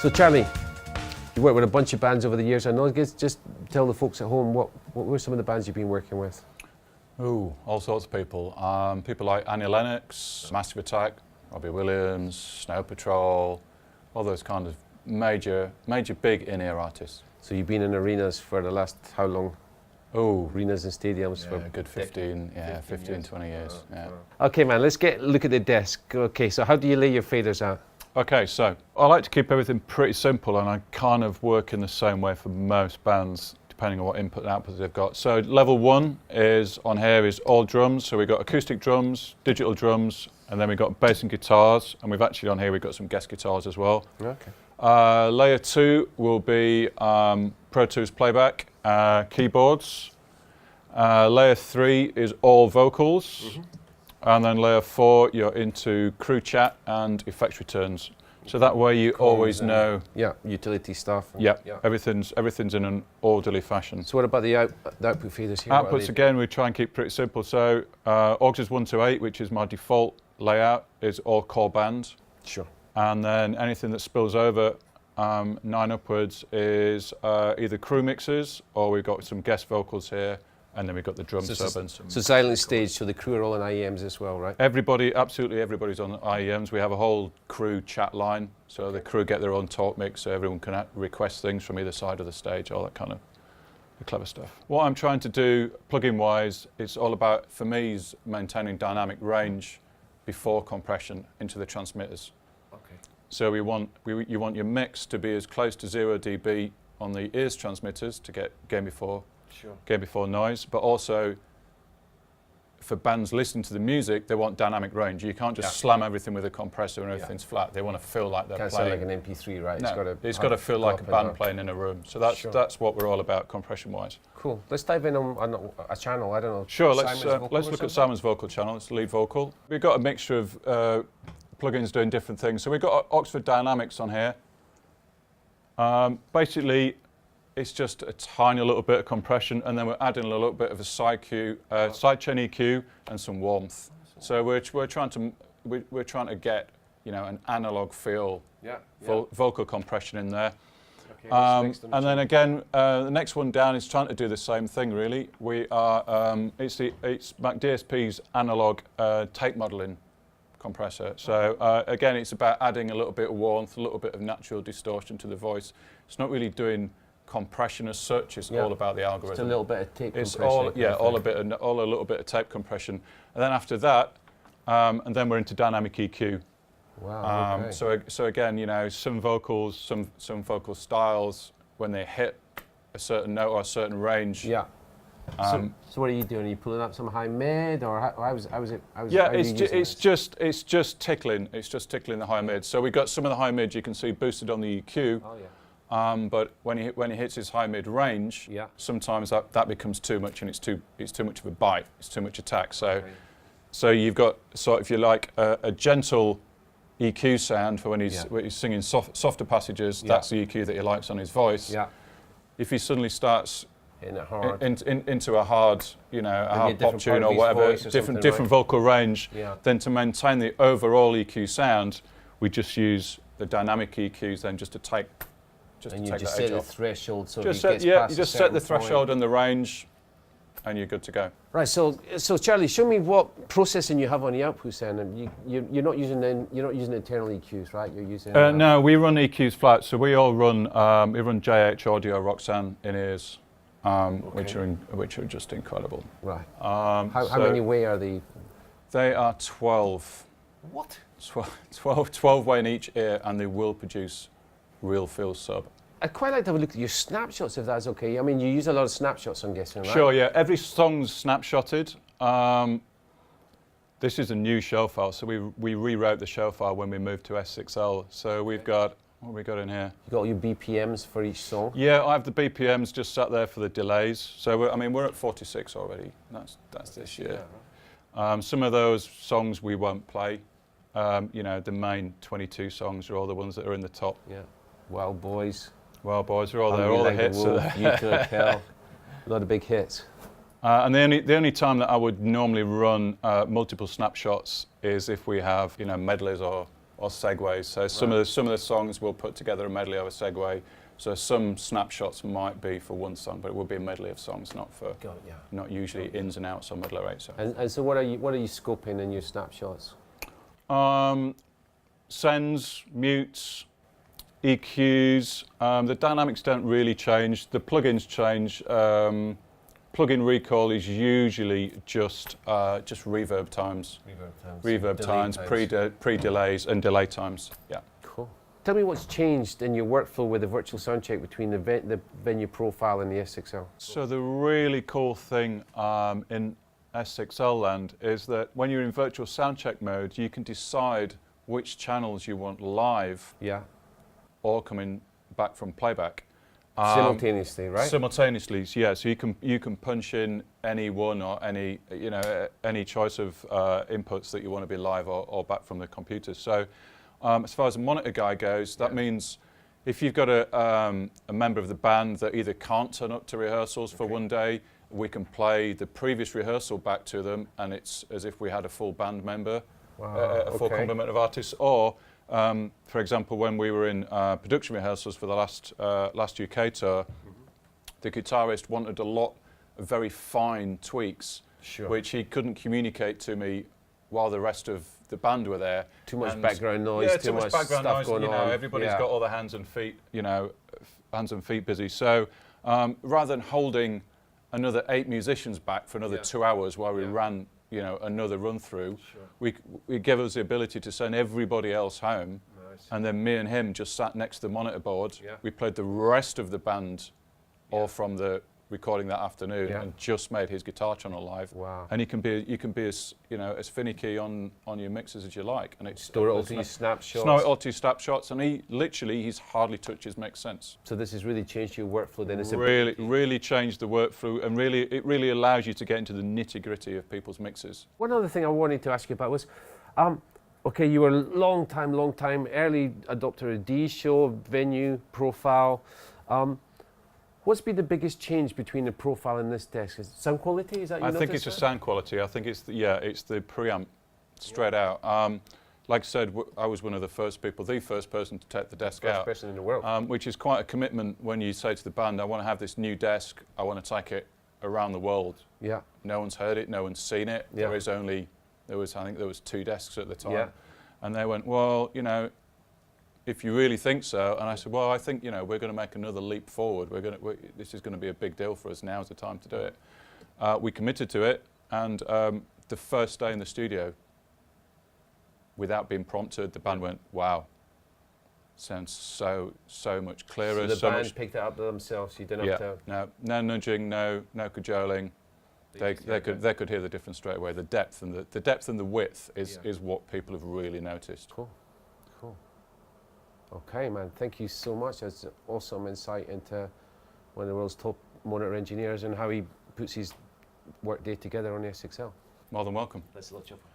So Charlie, you worked with a bunch of bands over the years. I know, just tell the folks at home what were some of the bands you've been working with? Ooh, all sorts of people. People like Annie Lennox, Massive Attack, Robbie Williams, Snow Patrol, all those kind of major big in-ear artists. So you've been in arenas for the last how long? Oh, arenas and stadiums yeah, for a good 15, 15, 20 years. Yeah. Okay, man, let's look at the desk. Okay, so how do you lay your faders out? Okay, so I like to keep everything pretty simple, and I kind of work in the same way for most bands, depending on what input and output they've got. So level 1 is on here is all drums. So we've got acoustic drums, digital drums, and then we've got bass and guitars. And we've actually on here we've got some guest guitars as well. Okay. Layer 2 will be Pro Tools playback, keyboards. Layer 3 is all vocals. Mm-hmm. And then layer 4, you're into crew chat and effects returns. So that way you always know. Yeah, utility stuff. Yeah, everything's in an orderly fashion. So what about the output faders here? Outputs again, we try and keep pretty simple. So aux 1 to 8, which is my default layout, is all core band. Sure. And then anything that spills over 9 upwards is either crew mixes, or we've got some guest vocals here. And then we've got the drum sub and some. So silent stage, so the crew are all on IEMs as well, right? Everybody, absolutely everybody's on IEMs. We have a whole crew chat line, so the crew get their own talk mix, so everyone can request things from either side of the stage, all that kind of clever stuff. What I'm trying to do, plugin-wise, it's all about, for me, is maintaining dynamic range before compression into the transmitters. Okay. So you want your mix to be as close to 0 dB on the ears transmitters to get gain before noise, but also for bands listening to the music, they want dynamic range. You can't just slam everything with a compressor and everything's flat. They want to feel like they're playing. Can't sound like an MP3, right? No, it's got to feel like a band playing in a room. So that's what we're all about, compression-wise. Cool. Let's dive in on a channel. I don't know. Sure. Let's look at Simon's vocal channel. It's the lead vocal. We've got a mixture of plugins doing different things. So we've got Oxford Dynamics on here. Basically, it's just a tiny little bit of compression, and then we're adding a little bit of a sidechain EQ and some warmth. So we're trying to get an analog feel, vocal compression in there. Okay, and then again, the next one down is trying to do the same thing. Really, we are it's MacDSP's analog tape modeling compressor. So again, it's about adding a little bit of warmth, a little bit of natural distortion to the voice. It's not really doing compression as such. It's all about the algorithm. Just a little bit of tape compression. All a little bit of tape compression, and then after that, and then we're into dynamic EQ. Wow. Okay. So again, some vocals, some vocal styles, when they hit a certain note or a certain range. Yeah. So what are you doing? Are you pulling up some high mid, or how is it? It's just tickling. It's just tickling the high mid. So we got some of the high mid you can see boosted on the EQ. Oh yeah. But when he hits his high mid range, sometimes that becomes too much, and it's too much of a bite. It's too much attack. So you've got if you like a gentle EQ sound for when he's singing softer passages. That's the EQ that he likes on his voice. Yeah. If he suddenly starts into a hard, a hard pop tune or whatever, different vocal range, then to maintain the overall EQ sound, we just use the dynamic EQs then just to take. And you just set the threshold, so you just set the threshold and the range, and you're good to go. Right. So Charlie, show me what processing you have on the outputs. Then you're not using internal EQs, right? You're using. No, we run EQs flat. So we all run JH Audio Roxanne in-ears, which are just incredible. Right. How many way are they? They are 12. What? 12 way in each ear, and they will produce real feel sub. I'd quite like to have a look at your snapshots, if that's okay. I mean, you use a lot of snapshots, I'm guessing, right? Sure, yeah. Every song's snapshotted. This is a new show file, so we rewrote the show file when we moved to S6L. So we've got, what have we got in here? You got all your BPMs for each song? Yeah, I have the BPMs just sat there for the delays. So we're at 46 already. That's this year. Yeah, right. Some of those songs we won't play. The main 22 songs are all the ones that are in the top. Yeah. Wild Boys. Wild Boys are all there. All the hits are there. You Could Kill. A lot of big hits. And the only time that I would normally run multiple snapshots is if we have medleys or segues. So some of the songs we'll put together a medley of a segue. So some snapshots might be for one song, but it will be a medley of songs, not usually ins and outs or middle or eight. And so what are you scoping in your snapshots? Sends, mutes, EQs. The dynamics don't really change. The plugins change. Plugin recall is usually just reverb times, pre-delays, and delay times. Yeah. Cool. Tell me what's changed in your workflow with the virtual soundcheck between the venue profile and the S6L. So the really cool thing in S6L land is that when you're in virtual soundcheck mode, you can decide which channels you want live, or coming back from playback. Simultaneously, right? Simultaneously, yeah. So you can punch in any one or any choice of inputs that you want to be live or back from the computer. So as far as the monitor guy goes, that means if you've got a member of the band that either can't turn up to rehearsals for one day, we can play the previous rehearsal back to them, and it's as if we had a full band member, a full complement of artists. Or for example, when we were in production rehearsals for the last UK tour, the guitarist wanted a lot of very fine tweaks, which he couldn't communicate to me while the rest of the band were there. Too much background noise, too much background stuff noise. going on. Everybody's got all their hands and feet, hands and feet busy. So rather than holding another 8 musicians back for another 2 hours while we ran, another run through, we gave us the ability to send everybody else home, and then me and him just sat next to the monitor board. We played the rest of the band all from the recording that afternoon, and just made his guitar channel live. Wow. And you can be as as finicky on your mixes as you like, and it's store it all to your snapshots. Store it all to your snapshots, and he's hardly touched his mix since. So this has really changed your workflow then. It's really changed the workflow, and it really allows you to get into the nitty-gritty of people's mixes. One other thing I wanted to ask you about was, okay, you were a long time early adopter of D show, venue, profile. What's been the biggest change between the profile and this desk? Is it sound quality? Is that I think it's the sound quality. I think it's the preamp straight out. Like I said, I was one of the first person to take the desk out. First person in the world. Which is quite a commitment when you say to the band, I want to have this new desk, I want to take it around the world. Yeah. No one's heard it, no one's seen it. Yeah. I think there was 2 desks at the time. Yeah. And they went, well, if you really think so, and I said, well, I think we're going to make another leap forward. This is going to be a big deal for us. Now's the time to do it. We committed to it, and the first day in the studio, without being prompted, the band went, "Wow, sounds so much clearer." So the band picked it up themselves. You didn't have to. No nudging, no cajoling. They could hear the difference straight away. The depth and the width is what people have really noticed. Cool. Okay, man. Thank you so much. That's awesome insight into one of the world's top monitor engineers and how he puts his work day together on the S6L. More than welcome. That's a lot, Chopper.